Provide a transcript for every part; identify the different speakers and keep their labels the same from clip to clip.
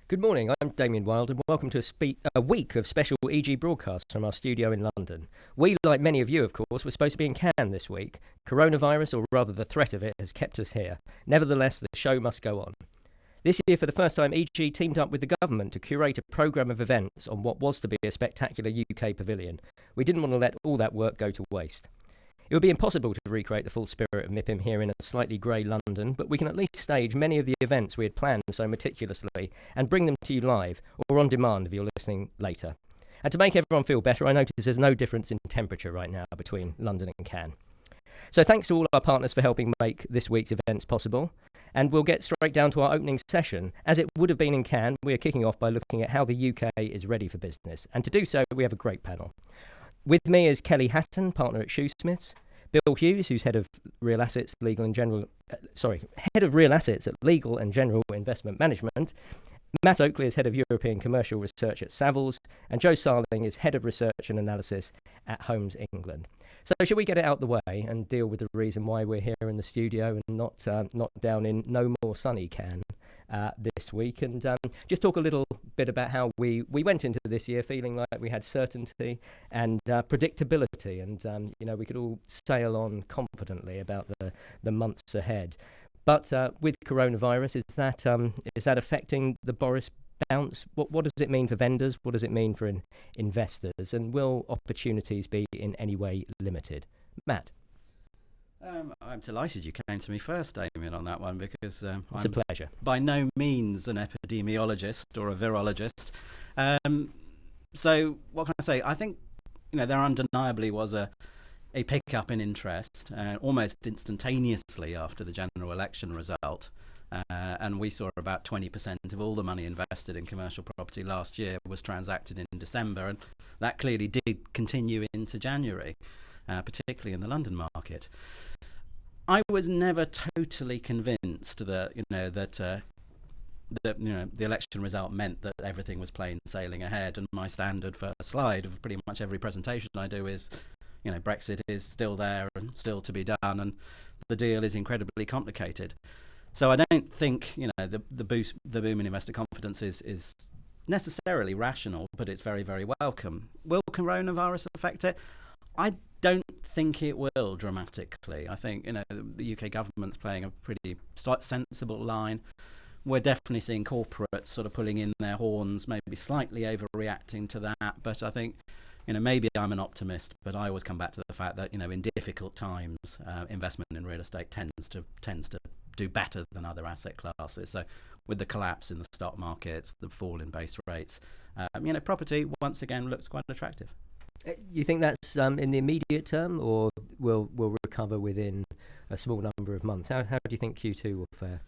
Speaker 1: Good morning, I'm Damien Wild and welcome to a week of special EG broadcasts from our studio in London. We, like many of you of course, were supposed to be in Cannes this week. Coronavirus, or rather the threat of it, has kept us here. Nevertheless, the show must go on. This year, for the first time, EG teamed up with the government to curate a programme of events on what was to be a spectacular UK pavilion. We didn't want to let all that work go to waste. It would be impossible to recreate the full spirit of MIPIM here in a slightly grey London, but we can at least stage many of the events we had planned so meticulously and bring them to you live or on demand if you're listening later. And to make everyone feel better, I notice there's no difference in temperature right now between London and Cannes. So thanks to all our partners for helping make this week's events possible. And we'll get straight down to our opening session. As it would have been in Cannes, we are kicking off by looking at how the UK is ready for business. And to do so, we have a great panel. With me is Kelly Hatton, partner at Shoesmiths, Bill Hughes, who's head of real assets, head of real assets at Legal and General Investment Management. Matt Oakley is head of European Commercial Research at Savills, and Joe Sarling is head of research and analysis at Holmes England. So shall we get it out the way and deal with the reason why we're here in the studio and not down in no more sunny Cannes this week, and just talk a little bit about how we went into this year feeling like we had certainty and predictability, and we could all sail on confidently about the months ahead. But with coronavirus, is that affecting the Boris bounce? What does it mean for vendors? What does it mean for investors? And will opportunities be in any way limited? Matt?
Speaker 2: I'm delighted you came to me first, Damien, on that one, because
Speaker 1: it's a pleasure.
Speaker 2: By no means an epidemiologist or a virologist. So what can I say? I think there undeniably was a pick-up in interest almost instantaneously after the general election result. And we saw about 20% of all the money invested in commercial property last year was transacted in December, and that clearly did continue into January, particularly in the London market. I was never totally convinced that the election result meant that everything was plain sailing ahead, and my standard first slide of pretty much every presentation I do is Brexit is still there and still to be done, and the deal is incredibly complicated. So I don't think the boom in investor confidence is necessarily rational, but it's very, very welcome. Will coronavirus affect it? I don't think it will dramatically. I think the UK government's playing a pretty sensible line. We're definitely seeing corporates sort of pulling in their horns, maybe slightly overreacting to that. But I think maybe I'm an optimist, but I always come back to the fact that in difficult times, investment in real estate tends to do better than other asset classes. So with the collapse in the stock markets, the fall in base rates, property once again looks quite attractive.
Speaker 1: You think that's in the immediate term, or will recover within a small number of months? How do you think Q2 will fare?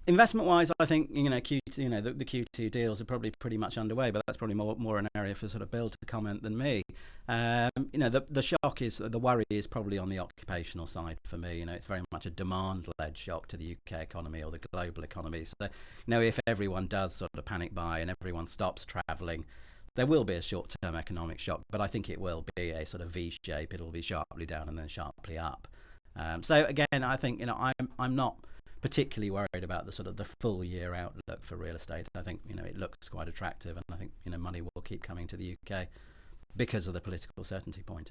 Speaker 2: Investment-wise, I think Q2, the Q2 deals are probably pretty much underway, but that's probably more an area for sort of Bill to comment than me. The worry is probably on the occupational side for me. It's very much a demand-led shock to the UK economy or the global economy. So, if everyone does sort of panic buy and everyone stops travelling, there will be a short-term economic shock, but I think it will be a sort of V-shape. It'll be sharply down and then sharply up. So again, I think I'm not particularly worried about the sort of the full year outlook for real estate. I think it looks quite attractive, and I think money will keep coming to the UK because of the political certainty point.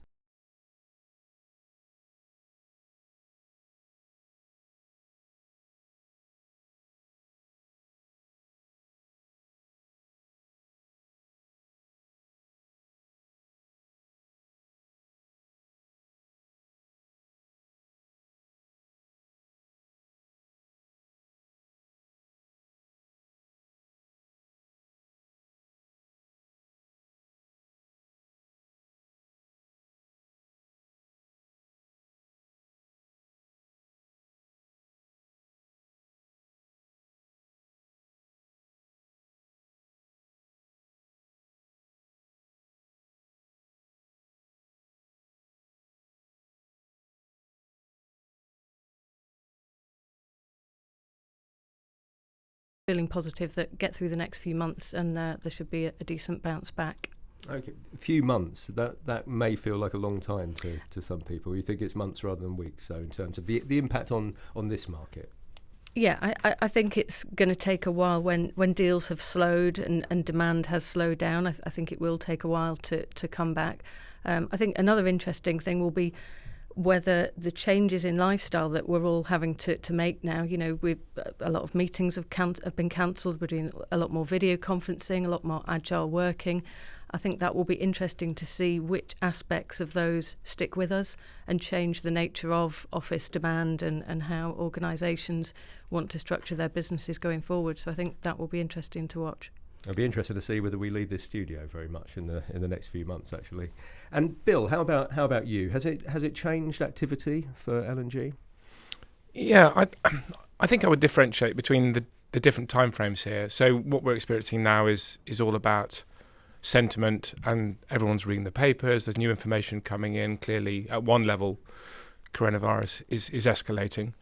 Speaker 3: Feeling positive that get through the next few months and there should be a decent bounce back.
Speaker 4: Okay, a few months, that may feel like a long time to some people. You think it's months rather than weeks, so in terms of the impact on this market?
Speaker 3: Yeah, I think it's going to take a while when deals have slowed and demand has slowed down. I think it will take a while to come back. I think another interesting thing will be whether the changes in lifestyle that we're all having to make now, a lot of meetings have been cancelled. We're doing a lot more video conferencing, a lot more agile working. I think that will be interesting to see which aspects of those stick with us and change the nature of office demand and how organisations want to structure their businesses going forward. So I think that will be interesting to watch.
Speaker 4: I'll be interested to see whether we leave this studio very much in the next few months, actually. And Bill, how about you? Has it changed activity for L&G?
Speaker 5: Yeah, I think I would differentiate between the different timeframes here. So what we're experiencing now is all about sentiment, and everyone's reading the papers. There's new information coming in. Clearly, at one level, coronavirus is escalating.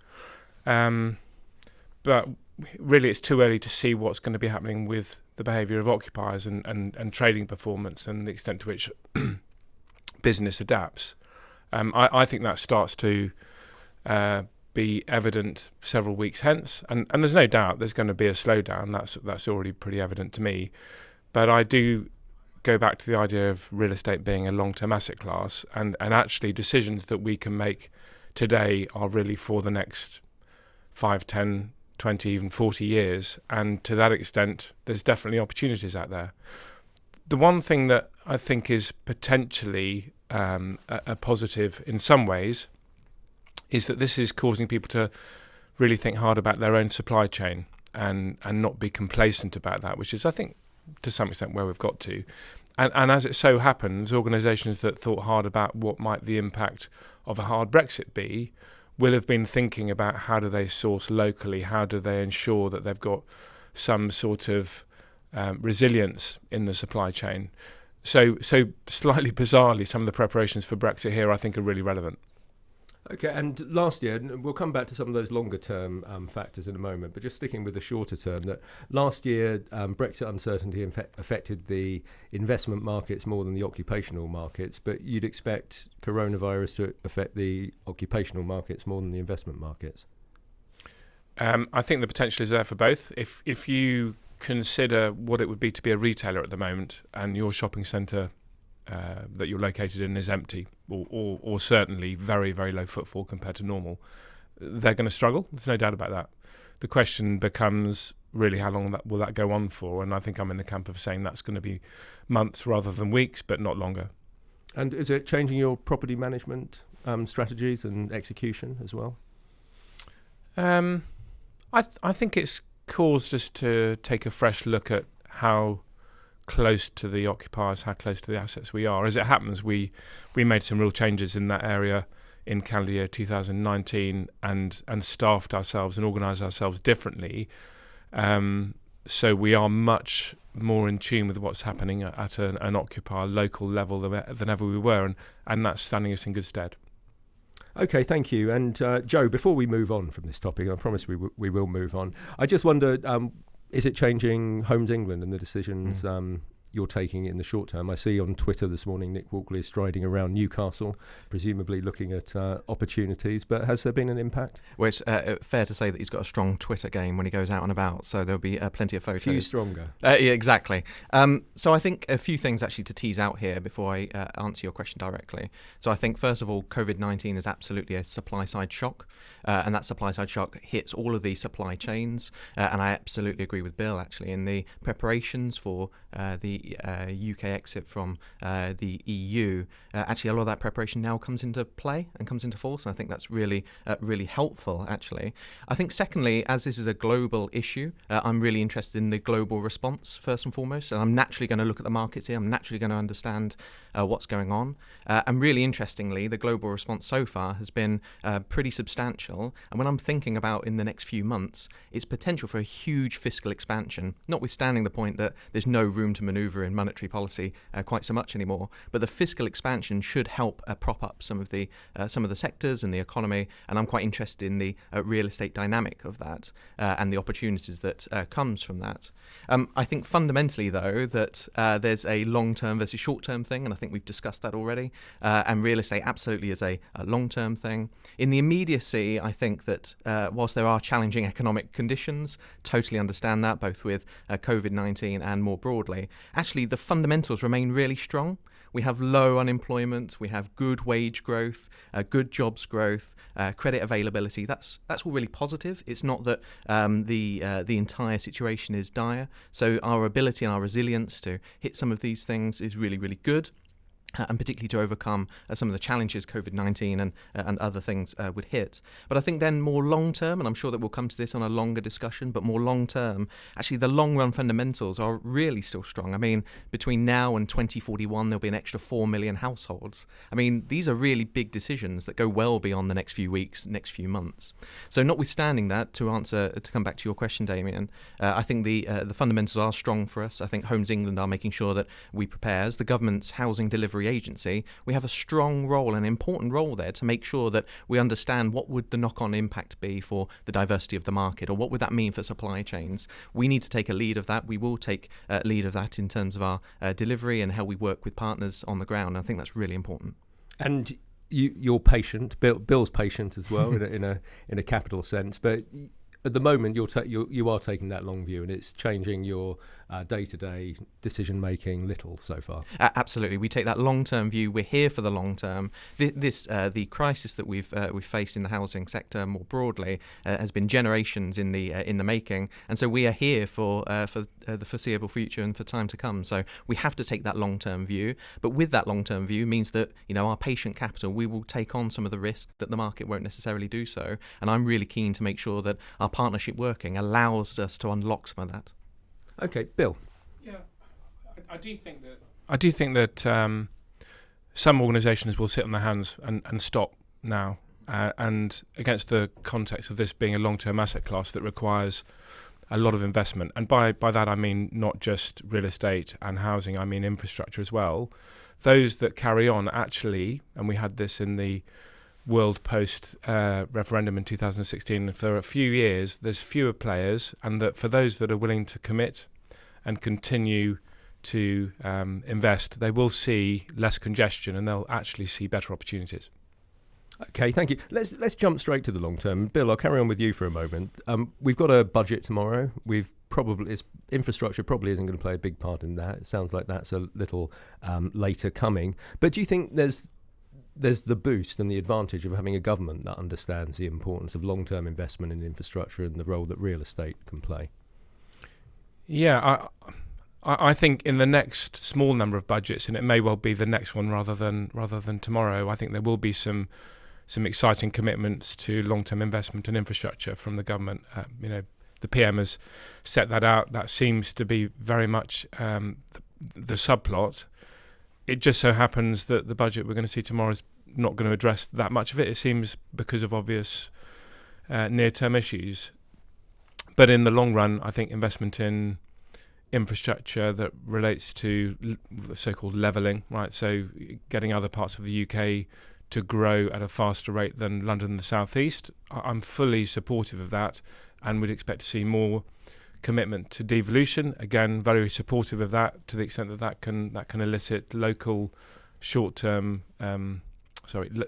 Speaker 5: But really, it's too early to see what's going to be happening with the behaviour of occupiers and trading performance and the extent to which business adapts. I think that starts to be evident several weeks hence, and there's no doubt there's going to be a slowdown. That's already pretty evident to me. But I do go back to the idea of real estate being a long-term asset class, and actually decisions that we can make today are really for the next 5, 10, 20, even 40 years. And to that extent, there's definitely opportunities out there. The one thing that I think is potentially a positive in some ways is that this is causing people to really think hard about their own supply chain and not be complacent about that, which is, I think, to some extent where we've got to. And as it so happens, organisations that thought hard about what might the impact of a hard Brexit be will have been thinking about how do they source locally, how do they ensure that they've got some sort of resilience in the supply chain. So slightly bizarrely, some of the preparations for Brexit here I think are really relevant.
Speaker 4: Okay, and last year, and we'll come back to some of those longer term factors in a moment, but just sticking with the shorter term, that last year Brexit uncertainty affected the investment markets more than the occupational markets, but you'd expect coronavirus to affect the occupational markets more than the investment markets?
Speaker 5: I think the potential is there for both. If you consider what it would be to be a retailer at the moment and your shopping centre that you're located in is empty or certainly very, very low footfall compared to normal, they're going to struggle. There's no doubt about that. The question becomes really how long will that go on for, and I think I'm in the camp of saying that's going to be months rather than weeks, but not longer.
Speaker 4: And is it changing your property management strategies and execution as well?
Speaker 5: I think it's caused us to take a fresh look at how close to the occupiers, how close to the assets we are. As it happens, we made some real changes in that area in calendar year 2019 and staffed ourselves and organised ourselves differently. So we are much more in tune with what's happening at an occupier local level than ever we were, and that's standing us in good stead.
Speaker 4: Okay, thank you. And Joe, before we move on from this topic, I promise we will move on. I just wonder, is it changing Homes England and the decisions you're taking in the short term? I see on Twitter this morning Nick Walkley is striding around Newcastle, presumably looking at opportunities, but has there been an impact?
Speaker 6: Well, it's fair to say that he's got a strong Twitter game when he goes out and about, so there'll be plenty of photos.
Speaker 4: Few stronger.
Speaker 6: Yeah, exactly. So I think a few things actually to tease out here before I answer your question directly. So I think, first of all, COVID-19 is absolutely a supply-side shock, and that supply-side shock hits all of the supply chains, and I absolutely agree with Bill, actually, in the preparations for the UK exit from the EU. Actually, a lot of that preparation now comes into play and comes into force, and I think that's really helpful, actually. I think, secondly, as this is a global issue, I'm really interested in the global response, first and foremost, and I'm naturally going to look at the markets here. I'm naturally going to understand what's going on. And really interestingly, the global response so far has been pretty substantial. And when I'm thinking about in the next few months, it's potential for a huge fiscal expansion, notwithstanding the point that there's no room to manoeuvre mover in monetary policy quite so much anymore. But the fiscal expansion should help prop up some of the sectors and the economy. And I'm quite interested in the real estate dynamic of that and the opportunities that comes from that. I think fundamentally, though, that there's a long-term versus short-term thing, and I think we've discussed that already. And real estate absolutely is a long-term thing. In the immediacy, I think that whilst there are challenging economic conditions, totally understand that, both with COVID-19 and more broadly, actually the fundamentals remain really strong. We have low unemployment, we have good wage growth, good jobs growth, credit availability. That's all really positive. It's not that the entire situation is dire. So our ability and our resilience to hit some of these things is really, really good. And particularly to overcome some of the challenges COVID-19 and other things would hit. But I think then more long-term, and I'm sure that we'll come to this on a longer discussion, but more long-term, actually the long-run fundamentals are really still strong. I mean, between now and 2041, there'll be an extra 4 million households. I mean, these are really big decisions that go well beyond the next few weeks, next few months. So notwithstanding that, to come back to your question, Damien, I think the fundamentals are strong for us. I think Homes England are making sure that we prepare. As the government's housing delivery agency, we have a strong role, an important role there to make sure that we understand what would the knock-on impact be for the diversity of the market, or what would that mean for supply chains. We need to take a lead of that. We will take lead of that in terms of our delivery and how we work with partners on the ground. I think that's really important.
Speaker 4: And you're patient. Bill's patient as well in a capital sense, but at the moment you are taking that long view, and it's changing your day-to-day decision-making little so far.
Speaker 6: Absolutely. We take that long-term view. We're here for the long term. The crisis that we've faced in the housing sector more broadly has been generations in the making, and so we are here for the foreseeable future and for time to come. So we have to take that long-term view, but with that long-term view means that, our patient capital, we will take on some of the risk that the market won't necessarily do so, and I'm really keen to make sure that our partnership working allows us to unlock some of that.
Speaker 4: Okay, Bill.
Speaker 5: Yeah, I do think that some organisations will sit on their hands and stop now, and against the context of this being a long-term asset class that requires a lot of investment, and by that I mean not just real estate and housing, I mean infrastructure as well. Those that carry on actually, and we had this in the World Post referendum in 2016, for a few years there's fewer players, and that for those that are willing to commit and continue to invest, they will see less congestion and they'll actually see better opportunities.
Speaker 4: Okay, thank you. Let's jump straight to the long term. Bill, I'll carry on with you for a moment. We've got a budget tomorrow. Infrastructure probably isn't going to play a big part in that. It sounds like that's a little later coming. But do you think there's the boost and the advantage of having a government that understands the importance of long-term investment in infrastructure and the role that real estate can play? Yeah,
Speaker 5: I think in the next small number of budgets, and it may well be the next one rather than tomorrow, I think there will be some exciting commitments to long-term investment in infrastructure from the government. The PM has set that out. That seems to be very much the subplot. It just so happens that the budget we're going to see tomorrow is not going to address that much of it. It seems because of obvious near-term issues. But in the long run, I think investment in infrastructure that relates to the so-called levelling, right? So getting other parts of the UK to grow at a faster rate than London and the South East, I'm fully supportive of that, and would expect to see more commitment to devolution. Again, very supportive of that, to the extent that can elicit local short-term,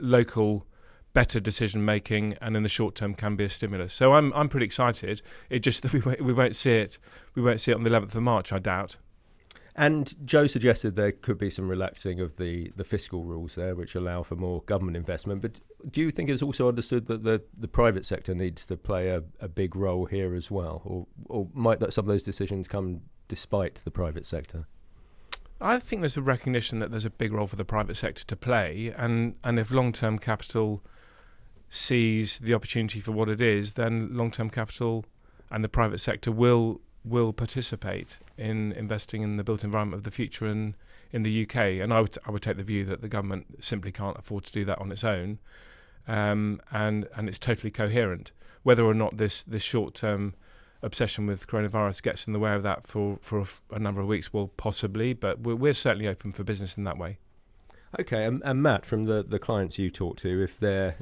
Speaker 5: local better decision making, and in the short term can be a stimulus. So I'm pretty excited. It just that we won't see it. We won't see it on the 11th of March, I doubt.
Speaker 4: And Joe suggested there could be some relaxing of the fiscal rules there, which allow for more government investment. But do you think it's also understood that the private sector needs to play a big role here as well? Or might some of those decisions come despite the private sector?
Speaker 5: I think there's a recognition that there's a big role for the private sector to play. And if long-term capital sees the opportunity for what it is, then long-term capital and the private sector will participate in investing in the built environment of the future in the UK. And I would take the view that the government simply can't afford to do that on its own, and it's totally coherent. Whether or not this short-term obsession with coronavirus gets in the way of that for a number of weeks, well, possibly, but we're certainly open for business in that way.
Speaker 4: Okay, and Matt, from the clients you talk to, if they're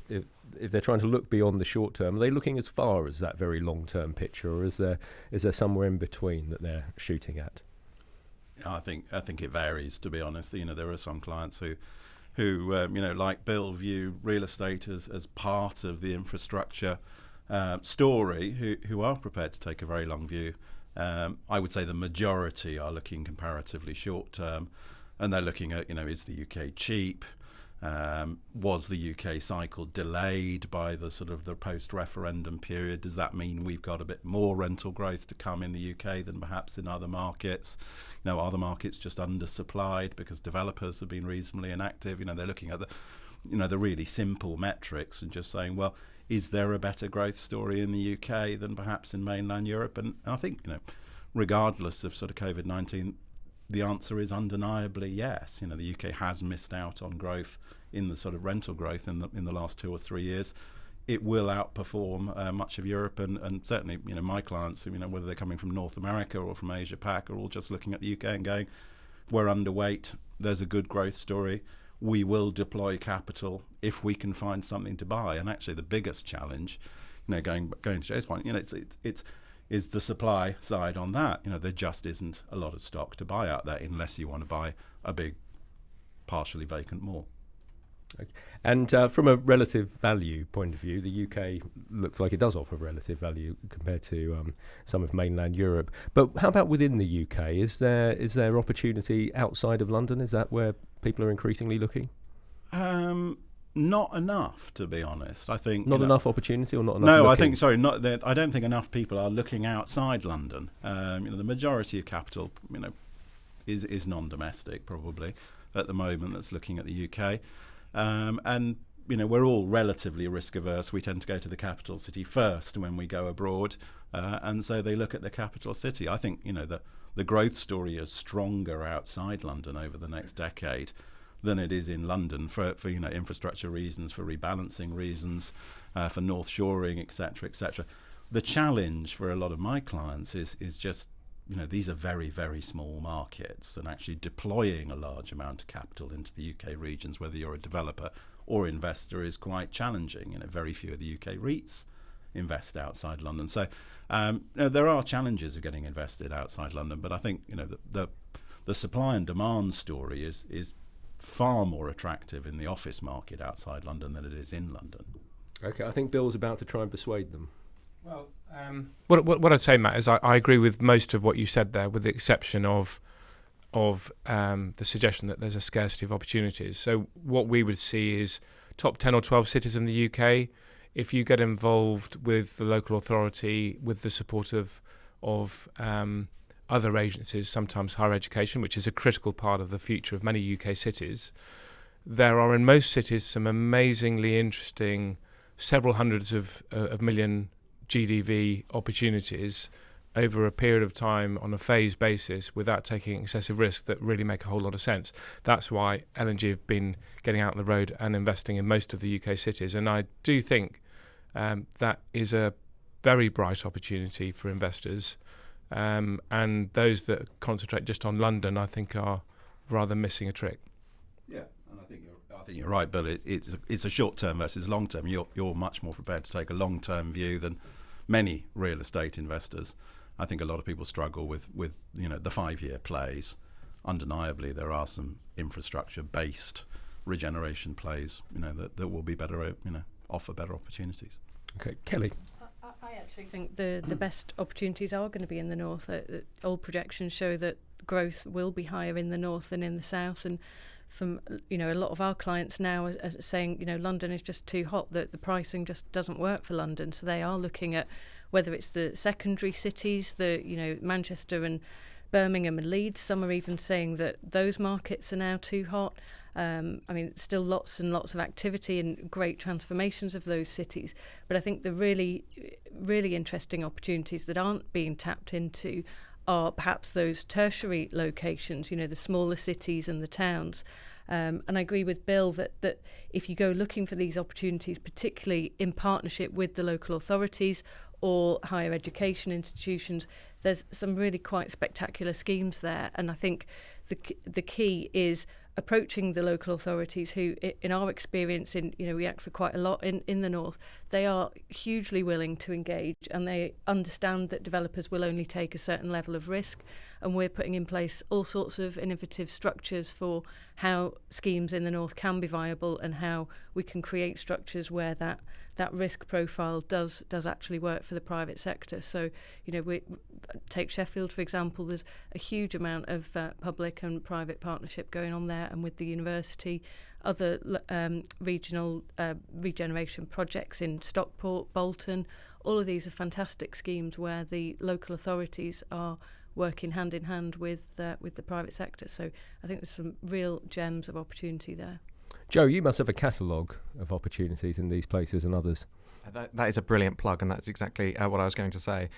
Speaker 4: trying to look beyond the short term, are they looking as far as that very long term picture, or is there somewhere in between that they're shooting at?
Speaker 7: I think it varies, to be honest. There are some clients who like Bill, view real estate as part of the infrastructure story, who are prepared to take a very long view. I would say the majority are looking comparatively short term, and they're looking at, is the UK cheap? Was the UK cycle delayed by the sort of the post-referendum period? Does that mean we've got a bit more rental growth to come in the UK than perhaps in other markets? Are the markets just undersupplied because developers have been reasonably inactive? They're looking at the really simple metrics and just saying, well, is there a better growth story in the UK than perhaps in mainland Europe? And I think, regardless of sort of COVID-19, the answer is undeniably yes. The UK has missed out on growth in the sort of rental growth in the last 2 or 3 years. It will outperform much of Europe, and certainly, my clients, whether they're coming from North America or from Asia Pac, are all just looking at the UK and going, we're underweight. There's a good growth story. We will deploy capital if we can find something to buy. And actually, the biggest challenge, going to Joe's point, it's is the supply side on that. There just isn't a lot of stock to buy out there unless you want to buy a big, partially vacant mall.
Speaker 4: Okay. And from a relative value point of view, the UK looks like it does offer relative value compared to some of mainland Europe. But how about within the UK? Is there opportunity outside of London? Is that where people are increasingly looking?
Speaker 7: Not enough, to be honest. I think
Speaker 4: not enough opportunity, or not enough.
Speaker 7: No,
Speaker 4: looking?
Speaker 7: I don't think enough people are looking outside London. The majority of capital, is non-domestic probably at the moment. That's looking at the UK, and we're all relatively risk averse. We tend to go to the capital city first when we go abroad, and so they look at the capital city. I think the growth story is stronger outside London over the next decade than it is in London for infrastructure reasons, for rebalancing reasons, for north shoring, etc. The challenge for a lot of my clients is just these are very, very small markets, and actually deploying a large amount of capital into the UK regions, whether you're a developer or investor, is quite challenging. Very few of the UK REITs invest outside London, so there are challenges of getting invested outside London. But I think the supply and demand story is far more attractive in the office market outside London than it is in London. Okay,
Speaker 4: I think Bill's about to try and persuade them.
Speaker 5: Well, what I'd say, Matt, is I agree with most of what you said there, with the exception of the suggestion that there's a scarcity of opportunities. So what we would see is top 10 or 12 cities in the UK. If you get involved with the local authority, with the support of other agencies, sometimes higher education, which is a critical part of the future of many UK cities, there are in most cities some amazingly interesting several hundreds of million GDV opportunities over a period of time on a phased basis without taking excessive risk that really make a whole lot of sense. That's why L&G have been getting out on the road and investing in most of the UK cities. And I do think that is a very bright opportunity for investors. And those that concentrate just on London, I think, are rather missing a trick.
Speaker 7: Yeah, and I think you're right, Bill. It's a short term versus long term. You're much more prepared to take a long term view than many real estate investors. I think a lot of people struggle with the 5-year plays. Undeniably, there are some infrastructure based regeneration plays that will be better, offer better opportunities.
Speaker 4: Okay, Kelly.
Speaker 3: I actually think the best opportunities are going to be in the north. Old projections show that growth will be higher in the north than in the south, and from a lot of our clients now are saying London is just too hot, that the pricing just doesn't work for London. So they are looking at whether it's the secondary cities, Manchester and Birmingham and Leeds. Some are even saying that those markets are now too hot. Still lots and lots of activity and great transformations of those cities. But I think the really, really interesting opportunities that aren't being tapped into are perhaps those tertiary locations, the smaller cities and the towns. And I agree with Bill that if you go looking for these opportunities, particularly in partnership with the local authorities or higher education institutions. There's some really quite spectacular schemes there, and I think the key is approaching the local authorities who, in our experience, we act for quite a lot in the north. They are hugely willing to engage, and they understand that developers will only take a certain level of risk, and we're putting in place all sorts of innovative structures for how schemes in the north can be viable and how we can create structures where that risk profile does actually work for the private sector. So, we take Sheffield, for example. There's a huge amount of public and private partnership going on there, and with the university, other regional regeneration projects in Stockport, Bolton. All of these are fantastic schemes where the local authorities are working hand in hand with the private sector. So I think there's some real gems of opportunity there.
Speaker 4: Joe, you must have a catalogue of opportunities in these places and others.
Speaker 6: That is a brilliant plug, and that's exactly what I was going to say.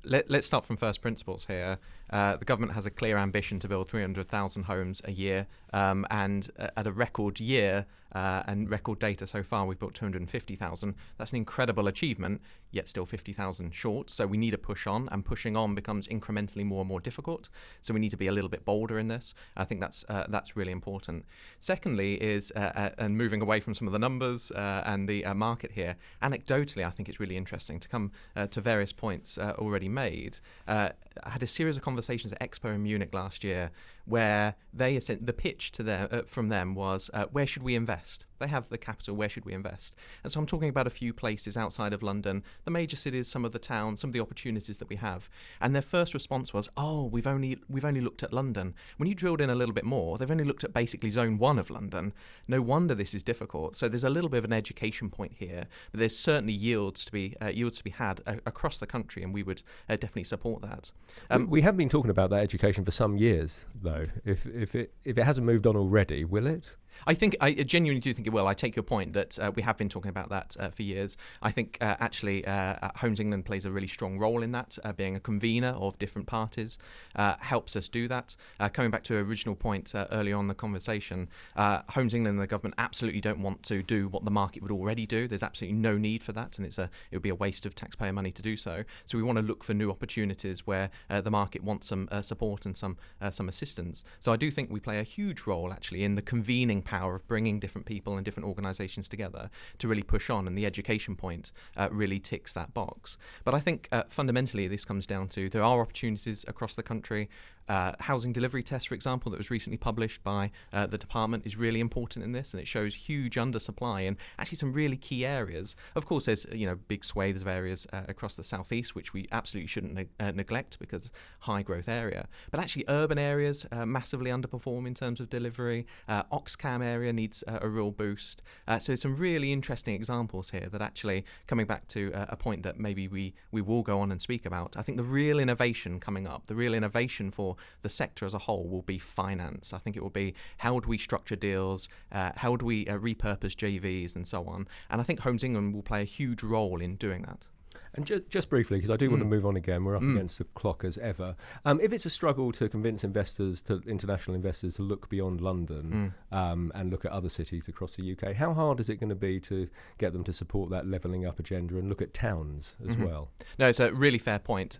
Speaker 6: Let's start from first principles here. The government has a clear ambition to build 300,000 homes a year, and at a record year and record data so far, we've built 250,000. That's an incredible achievement, yet still 50,000 short. So we need to push on, and pushing on becomes incrementally more and more difficult. So we need to be a little bit bolder in this. I think that's really important. Secondly is, and moving away from some of the numbers and the market here, anecdotally, I think it's really interesting to come to various points already made. I had a series of conversations at Expo in Munich last year where the pitch to them from them was, where should we invest? They have the capital, where should we invest? And so I'm talking about a few places outside of London, the major cities, some of the towns, some of the opportunities that we have. And their first response was, we've only looked at London. When you drilled in a little bit more, they've only looked at basically zone 1 of London. No wonder this is difficult. So there's a little bit of an education point here, but there's certainly yields to be had across the country, and we would definitely support that.
Speaker 4: We have been talking about that education for some years, though. If it hasn't moved on already, will it?
Speaker 6: I genuinely do think it will. I take your point that we have been talking about that for years. I think actually Homes England plays a really strong role in that, being a convener of different parties, helps us do that. Coming back to the original point early on in the conversation, Homes England and the government absolutely don't want to do what the market would already do. There's absolutely no need for that, and it would be a waste of taxpayer money to do so. So we want to look for new opportunities where the market wants some support and some assistance. So I do think we play a huge role actually in the convening power of bringing different people and different organisations together to really push on, and the education point really ticks that box. But I think fundamentally this comes down to there are opportunities across the country. Housing delivery test, for example, that was recently published by the department is really important in this, and it shows huge undersupply in actually some really key areas. Of course, there's big swathes of areas across the southeast which we absolutely shouldn't neglect because high growth area. But actually, urban areas massively underperform in terms of delivery. Oxcam area needs a real boost. So some really interesting examples here that actually, coming back to a point that maybe we will go on and speak about, I think the real innovation coming up, the real innovation for the sector as a whole will be finance. I think it will be how do we structure deals, how do we repurpose JVs and so on. And I think Homes England will play a huge role in doing that.
Speaker 4: And just briefly, because I do want to move on again, we're up against the clock as ever. If it's a struggle to convince international investors to look beyond London and look at other cities across the UK, how hard is it going to be to get them to support that levelling up agenda and look at towns as well?
Speaker 6: No, it's a really fair point.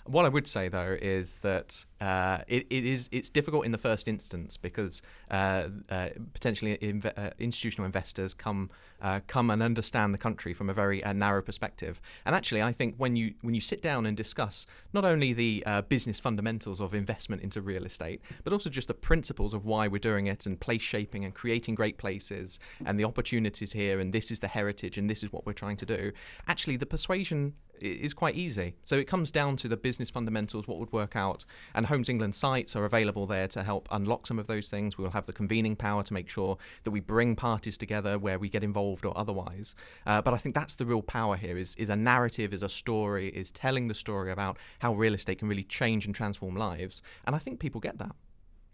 Speaker 6: What I would say, though, is that it's difficult in the first instance because potentially institutional investors come and understand the country from a very narrow perspective. And actually, I think when you sit down and discuss not only the business fundamentals of investment into real estate, but also just the principles of why we're doing it and place shaping and creating great places and the opportunities here, and this is the heritage and this is what we're trying to do, actually the persuasion is quite easy. So it comes down to the business fundamentals, what would work out, and Homes England sites are available there to help unlock some of those things. We'll have the convening power to make sure that we bring parties together where we get involved or otherwise. But I think that's the real power here, is a narrative, is a story, is telling the story about how real estate can really change and transform lives. And I think people get that.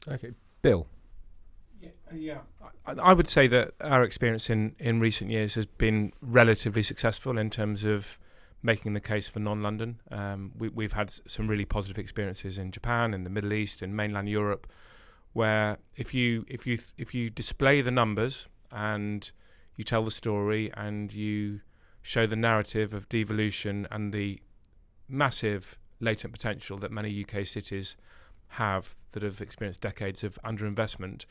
Speaker 4: Okay. Bill?
Speaker 5: Yeah. I would say that our experience in recent years has been relatively successful in terms of making the case for non-London. We've had some really positive experiences in Japan, in the Middle East, in mainland Europe, where if you display the numbers and you tell the story and you show the narrative of devolution and the massive latent potential that many UK cities have that have experienced decades of underinvestment,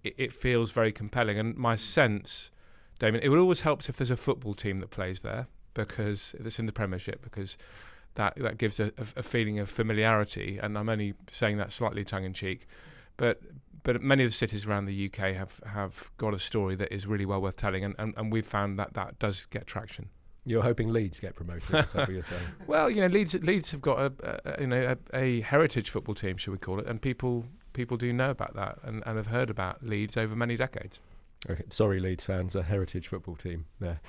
Speaker 5: it feels very compelling. And my sense, Damien, it would always help if there's a football team that plays there, because it's in the Premiership, because that gives a feeling of familiarity. And I'm only saying that slightly tongue-in-cheek. But many of the cities around the UK have got a story that is really well worth telling, and we've found that does get traction.
Speaker 4: You're hoping Leeds get promoted, is that what you're saying?
Speaker 5: Well, Leeds have got a heritage football team, should we call it, and people do know about that and have heard about Leeds over many decades.
Speaker 4: Okay, sorry, Leeds fans, a heritage football team there.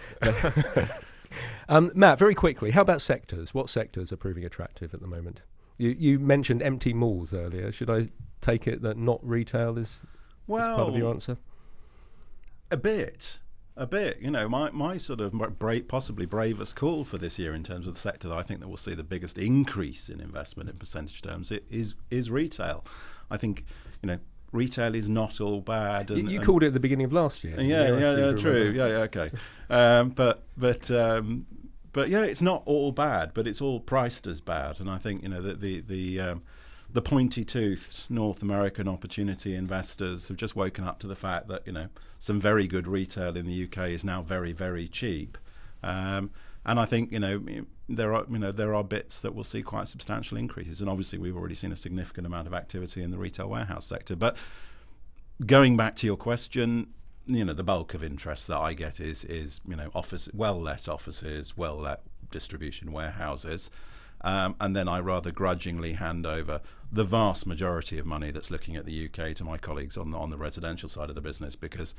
Speaker 4: Matt, very quickly, how about sectors? What sectors are proving attractive at the moment? You mentioned empty malls earlier. Should I take it that not retail is part of your answer?
Speaker 7: A bit. My sort of possibly bravest call for this year in terms of the sector that I think that will see the biggest increase in investment in percentage terms is retail. I think, retail is not all bad. And,
Speaker 4: you called it at the beginning of last year.
Speaker 7: Yeah, true. Yeah, okay. But yeah, it's not all bad, but it's all priced as bad. And I think, the pointy-toothed North American opportunity investors have just woken up to the fact that some very good retail in the UK is now very, very cheap, and I think there are bits that will see quite substantial increases, and obviously we've already seen a significant amount of activity in the retail warehouse sector. But going back to your question, the bulk of interest that I get is well-let offices, well-let distribution warehouses. And then I rather grudgingly hand over the vast majority of money that's looking at the UK to my colleagues on the residential side of the business, because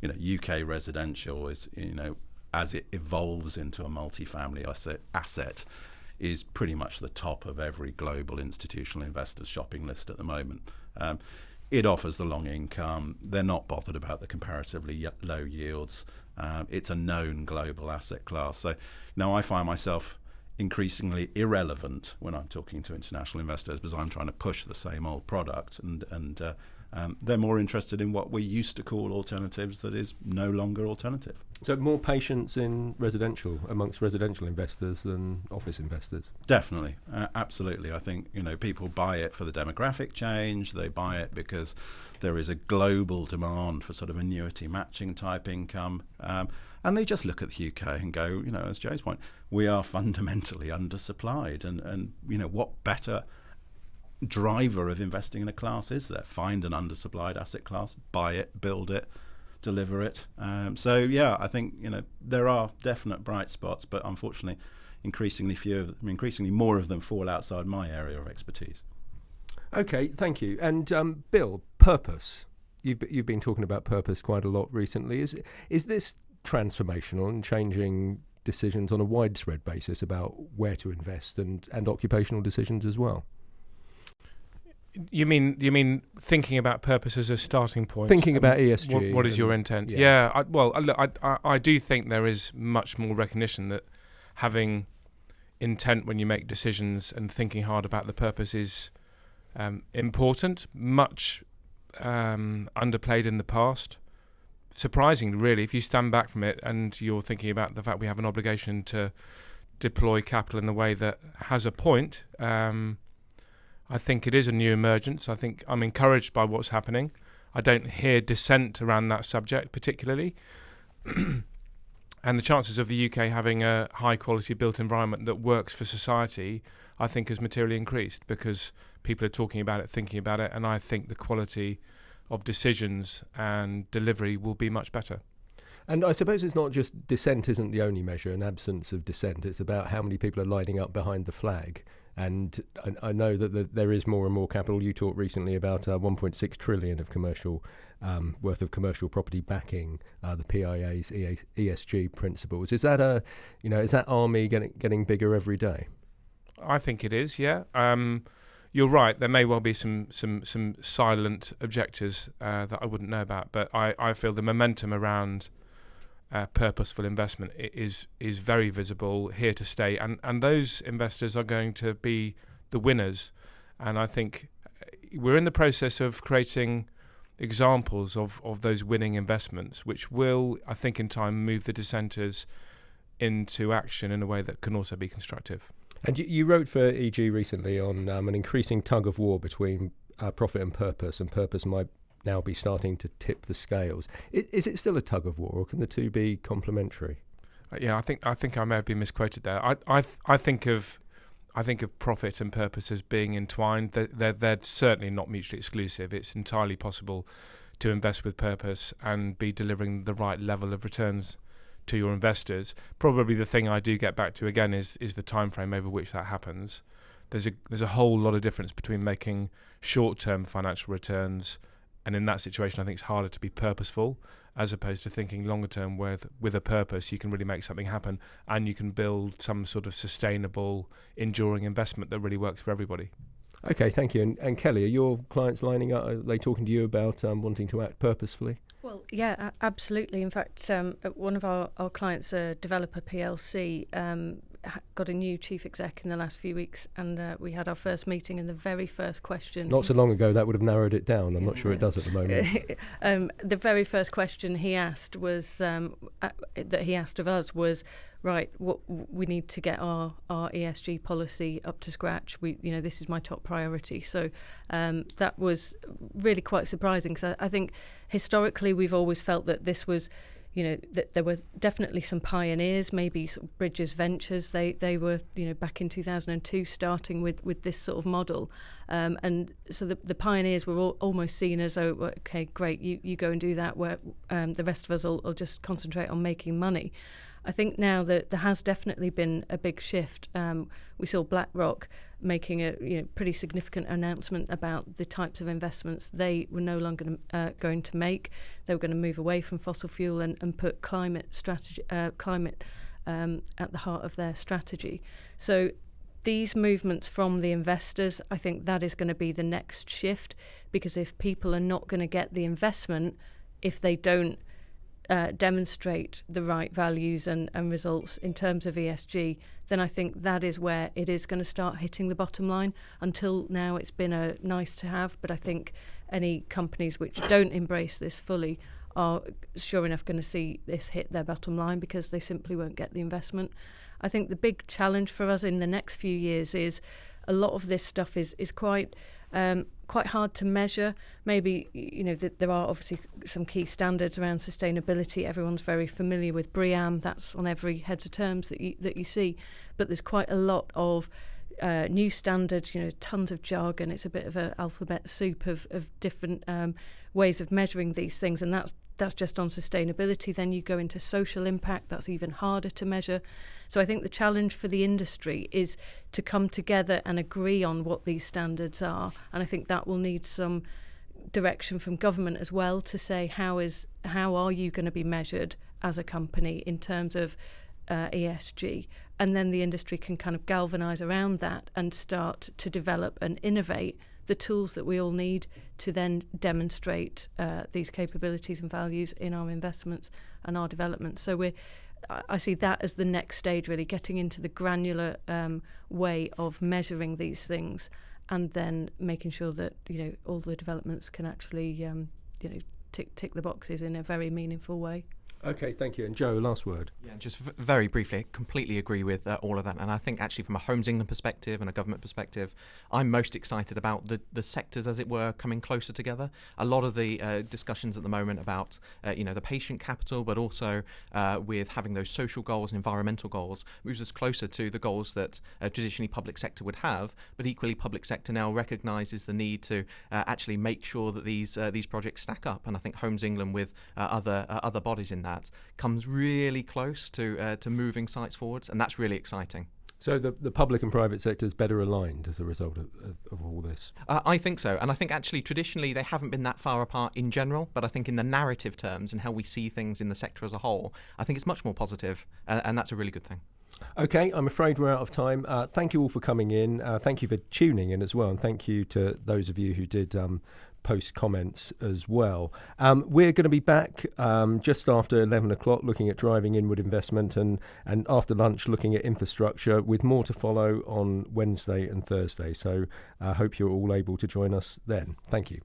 Speaker 7: UK residential is as it evolves into a multifamily asset is pretty much the top of every global institutional investor's shopping list at the moment. It offers the long income. They're not bothered about the comparatively low yields. It's a known global asset class. So now I find myself increasingly irrelevant when I'm talking to international investors, because I'm trying to push the same old product, and they're more interested in what we used to call alternatives that is no longer alternative.
Speaker 4: So more patience in amongst residential investors than office investors?
Speaker 7: Definitely, absolutely. I think people buy it for the demographic change. They buy it because there is a global demand for sort of annuity matching type income. And they just look at the UK and go, as Joe's point, we are fundamentally undersupplied. And what better driver of investing in a class is there? Find an undersupplied asset class, buy it, build it, deliver it. So yeah, I think there are definite bright spots, but unfortunately, increasingly more of them fall outside my area of expertise.
Speaker 4: Okay, thank you. And Bill, purpose. You've been talking about purpose quite a lot recently. Is this transformational and changing decisions on a widespread basis about where to invest and occupational decisions as well?
Speaker 5: You mean thinking about purpose as a starting point?
Speaker 4: Thinking about ESG.
Speaker 5: What is your intent? I do think there is much more recognition that having intent when you make decisions and thinking hard about the purpose is important. Much underplayed in the past. Surprising, really, if you stand back from it and you're thinking about the fact we have an obligation to deploy capital in a way that has a point. I think it is a new emergence. I think I'm encouraged by what's happening. I don't hear dissent around that subject particularly. And the chances of the UK having a high-quality built environment that works for society, I think, has materially increased because people are talking about it, thinking about it, and I think the quality of decisions and delivery will be much better.
Speaker 4: And I suppose it's not just dissent isn't the only measure, an absence of dissent. It's about how many people are lining up behind the flag. And I know that there is more and more capital. You talked recently about 1.6 trillion of commercial worth of commercial property backing the PIA's ESG principles. Is that is that army getting bigger every day?
Speaker 5: I think it is. Yeah. You're right. There may well be some silent objectors that I wouldn't know about, but I feel the momentum around purposeful investment is very visible, here to stay, and those investors are going to be the winners. And I think we're in the process of creating examples of those winning investments, which will, I think, in time move the dissenters into action in a way that can also be constructive.
Speaker 4: And you wrote for EG recently on an increasing tug of war between profit and purpose might now be starting to tip the scales. Is it still a tug of war, or can the two be complementary?
Speaker 5: Yeah, I think I may have been misquoted there. I think of profit and purpose as being entwined. They're certainly not mutually exclusive. It's entirely possible to invest with purpose and be delivering the right level of returns to your investors. Probably the thing I do get back to again is the time frame over which that happens. There's a whole lot of difference between making short-term financial returns, and in that situation I think it's harder to be purposeful, as opposed to thinking longer term with a purpose. You can really make something happen, and you can build some sort of sustainable, enduring investment that really works for everybody.
Speaker 4: Okay, thank you. And Kelly, are your clients lining up? Are they talking to you about wanting to act purposefully?
Speaker 3: Well, yeah, absolutely. In fact, one of our clients, a developer PLC, got a new chief exec in the last few weeks, and we had our first meeting, and the very first question...
Speaker 4: Not so long ago, that would have narrowed it down. I'm not sure it does at the moment.
Speaker 3: The very first question he asked was, that he asked of us was, right, what we need to get our ESG policy up to scratch. This is my top priority. So that was really quite surprising, because I think historically we've always felt that this was, that there were definitely some pioneers, maybe sort of Bridges Ventures. They were, back in 2002 starting with this sort of model. And so the pioneers were almost seen as, oh, okay, great, you go and do that, where the rest of us will just concentrate on making money. I think now that there has definitely been a big shift. We saw BlackRock making a pretty significant announcement about the types of investments they were no longer going to make. They were going to move away from fossil fuel and put climate at the heart of their strategy. So these movements from the investors, I think that is going to be the next shift, because if people are not going to get the investment, if they don't demonstrate the right values and results in terms of ESG, then I think that is where it is going to start hitting the bottom line. Until now, it's been a nice to have, but I think any companies which don't embrace this fully are sure enough going to see this hit their bottom line, because they simply won't get the investment. I think the big challenge for us in the next few years is a lot of this stuff is quite hard to measure. Maybe there are obviously some key standards around sustainability. Everyone's very familiar with BREEAM. That's on every heads of terms that you see. But there's quite a lot of new standards. Tons of jargon. It's a bit of an alphabet soup of different ways of measuring these things, and that's just on sustainability. Then you go into social impact. That's even harder to measure. So I think the challenge for the industry is to come together and agree on what these standards are. And I think that will need some direction from government as well, to say how are you going to be measured as a company in terms of ESG. And then the industry can kind of galvanise around that and start to develop and innovate the tools that we all need to then demonstrate these capabilities and values in our investments and our development. So I see that as the next stage, really, getting into the granular way of measuring these things, and then making sure that all the developments can actually tick the boxes in a very meaningful way.
Speaker 4: Okay, thank you. And Joe, last word.
Speaker 6: Yeah, just very briefly, completely agree with all of that. And I think actually from a Homes England perspective and a government perspective, I'm most excited about the sectors, as it were, coming closer together. A lot of the discussions at the moment about, the patient capital, but also with having those social goals and environmental goals, moves us closer to the goals that traditionally public sector would have. But equally, public sector now recognises the need to actually make sure that these projects stack up. And I think Homes England, with other bodies in that, comes really close to moving sites forwards, and that's really exciting.
Speaker 4: So the public and private sector is better aligned as a result of all this?
Speaker 6: I think so, and I think actually traditionally they haven't been that far apart in general, but I think in the narrative terms and how we see things in the sector as a whole, I think it's much more positive, and that's a really good thing.
Speaker 4: Okay, I'm afraid we're out of time. Thank you all for coming in. Thank you for tuning in as well, and thank you to those of you who did post comments as well. We're going to be back just after 11 o'clock looking at driving inward investment, and after lunch looking at infrastructure, with more to follow on Wednesday and Thursday. So I hope you're all able to join us then. Thank you.